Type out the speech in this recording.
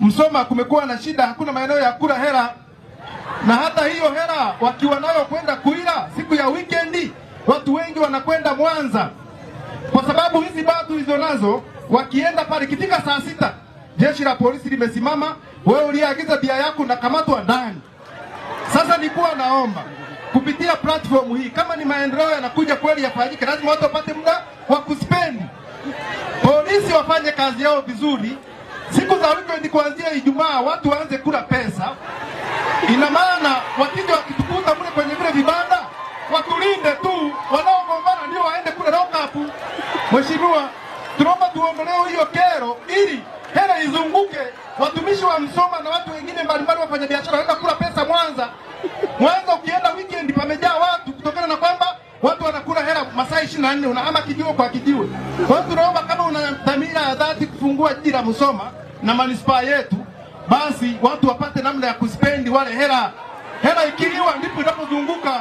Msoma kumekuwa na shida, hakuna maeneo ya kula hela, na hata hiyo hela wakiwa nayo kwenda kuila siku ya weekendi, watu wengi wanakwenda Mwanza kwa sababu hizi baa tulizo nazo, wakienda pale kifika saa 6 jeshi la polisi limesimama, wewe uliagiza bia yako na kamatwa ndani. Sasa nilikuwa naomba kupitia platform hii, kama ni maendeleo yanakuja kweli yafanyike, lazima watu wapate muda wa kuspendi. Polisi wafanye kazi yao vizuri. Siku za weekend kuanzia Ijumaa watu waanze kula pesa. Ina maana wakija wakitukuta mle kwenye vile vibanda, watulinde tu, wanaogombana ndio waende kule lock up. Mheshimiwa, tunaomba tuondolee hiyo kero ili hela izunguke, watumishi wa Msoma na watu wengine mbalimbali wafanya biashara waenda kula pesa Mwanza. Mwanza ukienda weekend pamejaa watu kutokana na kwamba watu wanakula hela masaa 24, unahama kijiwe kwa kijiwe. Kwa hiyo tunaomba kama una dhamira ya dhati kufungua jiji la Msoma na manispaa yetu, basi watu wapate namna ya kuspendi wale hela. Hela ikiliwa ndipo inapozunguka.